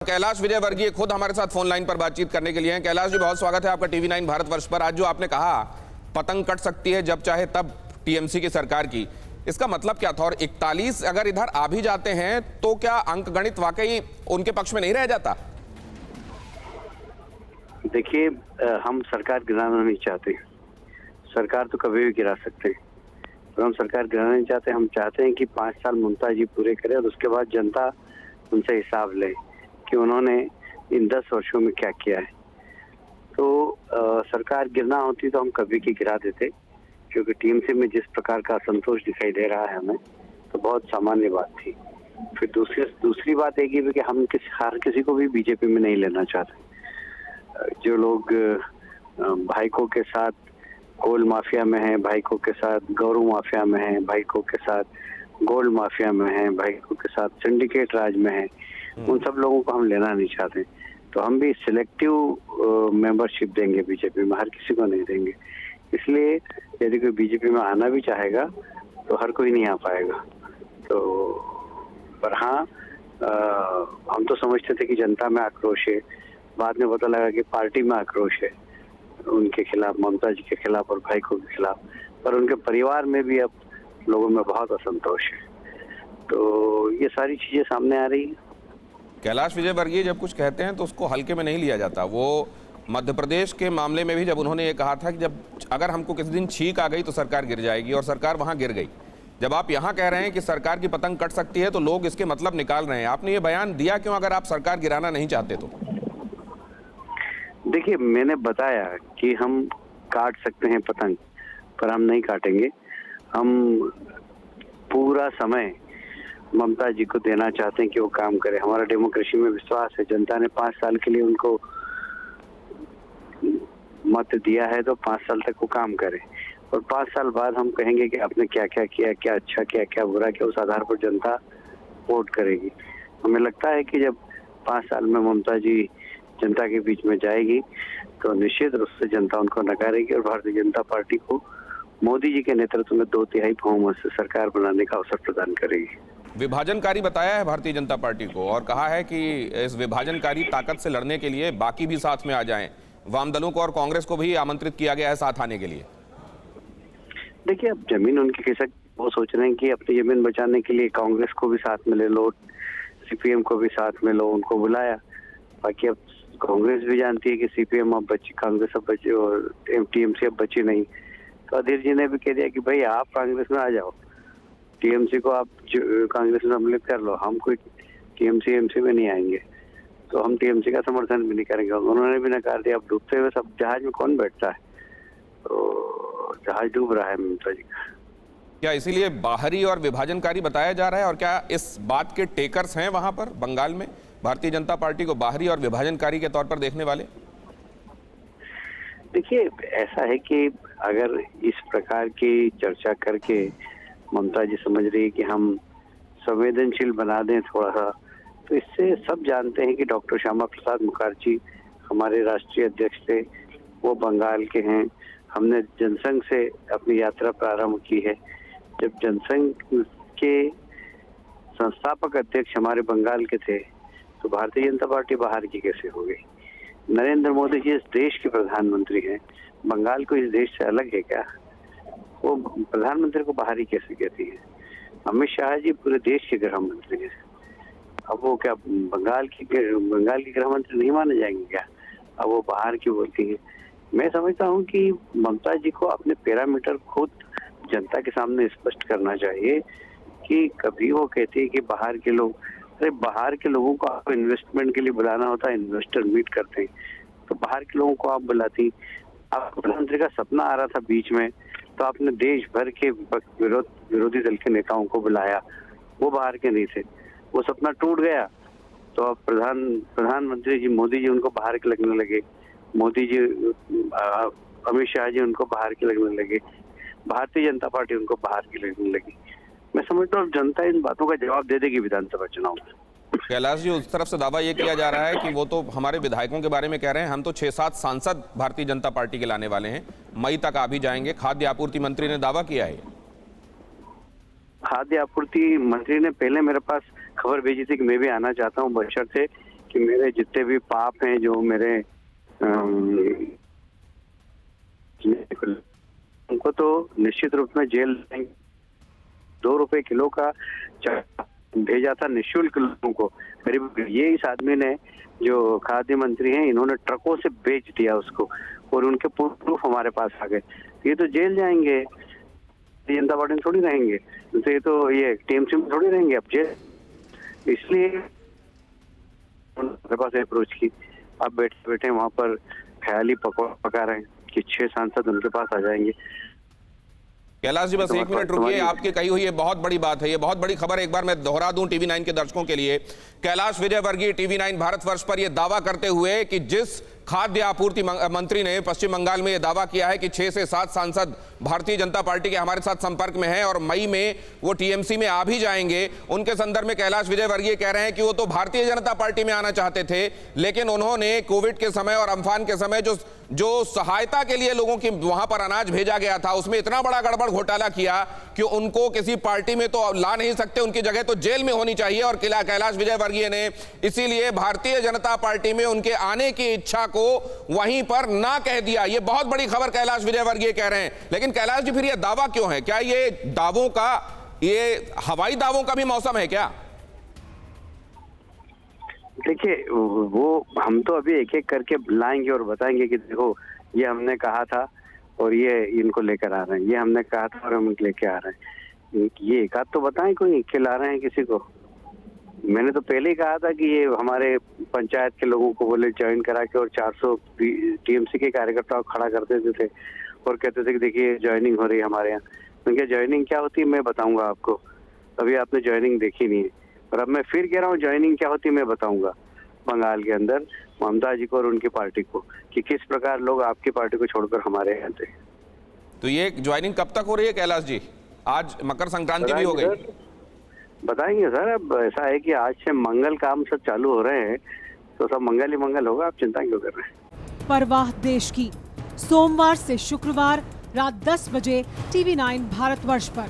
कैलाश विजयवर्गीय खुद हमारे साथ फोन लाइन पर बातचीत करने के लिए हैं। कैलाश जी, बहुत स्वागत है आपका टीवी9 भारतवर्ष पर। आज जो आपने कहा पतंग कट सकती है जब चाहे तब टीएमसी की सरकार की, इसका मतलब क्या था? और 41 अगर इधर आ भी जाते हैं तो क्या अंकगणित वाकई उनके पक्ष में नहीं रह जाता? देखिए, हम सरकार गिराना नहीं चाहते। सरकार तो कभी भी गिरा सकते हैं, पर हम सरकार गिराना नहीं चाहते। हम चाहते हैं कि 5 साल ममता जी पूरे करें और उसके बाद जनता उनसे हिसाब ले कि उन्होंने इन 10 वर्षों में क्या किया है। तो सरकार गिरना होती तो हम कभी की गिरा देते, क्योंकि टीएमसी में जिस प्रकार का असंतोष दिखाई दे रहा है हमें, तो बहुत सामान्य बात थी। फिर दूसरी बात एक ही कि हम हर किसी को भी बीजेपी में नहीं लेना चाहते। जो लोग भाईको के साथ कोल माफिया में हैं, भाईको के साथ गौरू माफिया में हैं, भाईको के साथ गोल्ड माफिया में हैं, भाईको के साथ सिंडिकेट राज में हैं, उन सब लोगों को हम लेना नहीं चाहते। तो हम भी सिलेक्टिव मेंबरशिप देंगे बीजेपी में, हर किसी को नहीं देंगे। इसलिए यदि कोई बीजेपी में आना भी चाहेगा तो हर कोई नहीं आ पाएगा। तो पर हाँ, हम तो समझते थे कि जनता में आक्रोश है, बाद में पता लगा कि पार्टी में आक्रोश है उनके खिलाफ, ममता जी के खिलाफ और भाईको के खिलाफ, पर उनके परिवार में भी अब लोगों में बहुत असंतोष है। तो ये सारी चीजें सामने आ रही है। कैलाश विजयवर्गीय जब कुछ कहते हैं तो उसको हल्के में नहीं लिया जाता। वो मध्य प्रदेश के मामले में भी जब उन्होंने ये कहा था कि जब अगर हमको किसी दिन छींक आ गई तो सरकार गिर जाएगी, और सरकार वहां गिर गई। जब आप यहाँ कह रहे हैं कि सरकार की पतंग कट सकती है तो लोग इसके मतलब निकाल रहे हैं, आपने ये बयान दिया क्यों अगर आप सरकार गिराना नहीं चाहते तो? देखिए, मैंने बताया कि हम काट सकते हैं पतंग, पर हम नहीं काटेंगे। हम पूरा समय ममता जी को देना चाहते हैं कि वो काम करे। हमारा डेमोक्रेसी में विश्वास है। जनता ने 5 साल के लिए उनको मत दिया है, तो 5 साल तक वो काम करे, और 5 साल बाद हम कहेंगे कि आपने क्या क्या किया, क्या अच्छा किया, क्या बुरा किया। उस आधार पर जनता वोट करेगी। हमें लगता है कि जब 5 साल में ममता जी जनता के बीच में जाएगी तो निश्चित रूप से जनता उनको नकारेगी और भारतीय जनता पार्टी को मोदी जी के नेतृत्व में 2/3 बहुमत से सरकार बनाने का अवसर प्रदान करेगी। विभाजनकारी बताया है भारतीय जनता पार्टी को, और कहा है कि इस विभाजनकारी ताकत से लड़ने के लिए बाकी भी साथ में आ जाएं। वाम दलों को और कांग्रेस को भी आमंत्रित किया गया है साथ आने के लिए। देखिए, अब जमीन उनकी किसक, वो सोच रहे हैं कि अपनी जमीन बचाने के लिए कांग्रेस को भी साथ में ले लो, सीपीएम को भी साथ में लो, उनको बुलाया। बाकी अब कांग्रेस भी जानती है कि सीपीएम अब बची, कांग्रेस अब बची और टीएमसी अब बची नहीं। तो अधीर जी ने भी कह दिया कि भाई आप कांग्रेस में आ जाओ, टीएमसी को आप कांग्रेस में सम्मिलित कर लो, हम कोई टीएमसी एमसी में नहीं आएंगे। तो हम टीएमसी का समर्थन भी नहीं करेंगे। उन्होंने भी नकार दिया। अब डूबते हुए सब जहाज में कौन बैठता है? तो जहाज डूब रहा है ममता जी का। क्या इसीलिए बाहरी और विभाजनकारी बताया जा रहा है? और क्या इस बात के टेकर्स हैं वहां पर बंगाल में भारतीय जनता पार्टी को बाहरी और विभाजनकारी के तौर पर देखने वाले? देखिए, ऐसा है कि अगर इस प्रकार की चर्चा करके ममता जी समझ रही है कि हम संवेदनशील बना दें थोड़ा सा, तो इससे सब जानते हैं कि डॉक्टर श्यामा प्रसाद मुखर्जी हमारे राष्ट्रीय अध्यक्ष थे, वो बंगाल के हैं। हमने जनसंघ से अपनी यात्रा प्रारंभ की है। जब जनसंघ के संस्थापक अध्यक्ष हमारे बंगाल के थे, तो भारतीय जनता पार्टी बाहर की कैसे हो गई? नरेंद्र मोदी जी इस देश के प्रधानमंत्री हैं, बंगाल को इस देश से अलग है क्या? वो प्रधानमंत्री को बाहरी कैसे कहती है? अमित शाह जी पूरे देश के गृह मंत्री हैं। अब वो क्या बंगाल की गृह मंत्री नहीं माने जाएंगे क्या? अब वो बाहर की बोलती है। मैं समझता हूँ कि ममता जी को अपने पैरामीटर खुद जनता के सामने स्पष्ट करना चाहिए कि कभी वो कहती है कि बाहर के लोग, अरे बाहर के लोगों को आपको इन्वेस्टमेंट के लिए बुलाना होता है, इन्वेस्टर मीट करते हैं, तो बाहर के लोगों को आप बुलाती। आपको प्रधानमंत्री का सपना आ रहा था बीच में, तो आपने देश भर के विरोधी दल के नेताओं को बुलाया, वो बाहर के नहीं थे। वो सपना टूट गया तो अब प्रधानमंत्री जी मोदी जी उनको बाहर के लगने लगे, मोदी जी अमित शाह जी उनको बाहर के लगने लगे, भारतीय जनता पार्टी उनको बाहर की लगने लगी। मैं समझता हूँ जनता इन बातों का जवाब दे देगी विधानसभा चुनाव में। कैलाश जी, उस तरफ से दावा ये किया जा रहा है कि वो तो हमारे विधायकों के बारे में कह रहे हैं, हम तो 6-7 सांसद भारतीय जनता पार्टी के लाने वाले हैं, मई तक आ भी जाएंगे। खाद्य आपूर्ति मंत्री ने दावा किया है। खाद्य आपूर्ति मंत्री ने पहले मेरे पास खबर भेजी थी कि मैं भी आना चाहता हूँ, बशर्ते कि मेरे जितने भी पाप हैं, जो मेरे उनको तो निश्चित रूप में जेल 2 रुपए किलो का भेजा था निःशुल्क लोगों को। करीब ये इस आदमी ने, जो खाद्य मंत्री हैं, इन्होंने ट्रकों से बेच दिया उसको और उनके प्रूफ हमारे पास आ गए। ये तो जेल जाएंगे, जनता पार्टी में थोड़ी रहेंगे, तो ये टीएमसी में थोड़ी रहेंगे अब जेल। इसलिए उनके पास अप्रोच की। अब बैठे बैठे वहां पर ख्याली पका रहे हैं कि 6 सांसद उनके पास आ जाएंगे। कैलाश जी बस एक मिनट रुकिए, आपकी कही हुई ये बहुत बड़ी बात है, ये बहुत बड़ी खबर। एक बार मैं दोहरा दूं टीवी 9 के दर्शकों के लिए। कैलाश विजयवर्गीय टीवी 9 भारतवर्ष पर यह दावा करते हुए कि जिस खाद्य आपूर्ति मंत्री ने पश्चिम बंगाल में यह दावा किया है कि 6 से 7 सांसद भारतीय जनता पार्टी के हमारे साथ संपर्क में हैं और मई में वो टीएमसी में आ भी जाएंगे, उनके संदर्भ में कैलाश विजयवर्गीय कह रहे हैं कि वो तो भारतीय जनता पार्टी में आना चाहते थे, लेकिन उन्होंने कोविड के समय और अम्फान के समय जो सहायता के लिए लोगों की वहां पर अनाज भेजा गया था, उसमें इतना बड़ा गड़बड़ घोटाला किया कि उनको किसी पार्टी में तो ला नहीं सकते, उनकी जगह तो जेल में होनी चाहिए। और कैलाश विजयवर्गीय ने इसीलिए भारतीय जनता पार्टी में उनके आने की इच्छा को वहीं पर ना कह दिया। ये बहुत बड़ी खबर कैलाश विजयवर्गीय कह रहे हैं। लेकिन कैलाश जी फिर ये दावा क्यों है? क्या ये दावों का, ये हवाई दावों का भी मौसम है क्या? देखिए, वो हम तो अभी एक एक करके लाएंगे और बताएंगे कि देखो ये हमने कहा था और ये इनको लेकर आ रहे हैं, ये हमने कहा था और हम लेके आ रहे हैं। ये एक आध तो बताएं कोई खिला रहे हैं किसी को। मैंने तो पहले ही कहा था कि ये हमारे पंचायत के लोगों को बोले ज्वाइन करा के और 400 टीएमसी के कार्यकर्ताओं को खड़ा कर देते थे और कहते थे कि देखिए ज्वाइनिंग हो रही है हमारे यहाँ। उनके ज्वाइनिंग क्या होती है मैं बताऊंगा आपको, अभी आपने ज्वाइनिंग देखी नहीं है। और अब मैं फिर कह रहा हूँ ज्वाइनिंग क्या होती है मैं बताऊंगा बंगाल के अंदर ममता जी को और उनकी पार्टी को, कि किस प्रकार लोग आपकी पार्टी को छोड़कर हमारे यहाँ थे। तो ये ज्वाइनिंग कब तक हो रही है कैलाश जी? आज मकर संक्रांति भी हो गई। बताएंगे सर। अब ऐसा है कि आज से मंगल काम सब चालू हो रहे हैं, तो सब मंगल ही मंगल होगा, आप चिंता क्यों कर रहे हैं। परवाह देश की, सोमवार से शुक्रवार रात 10 बजे टीवी 9 भारतवर्ष पर।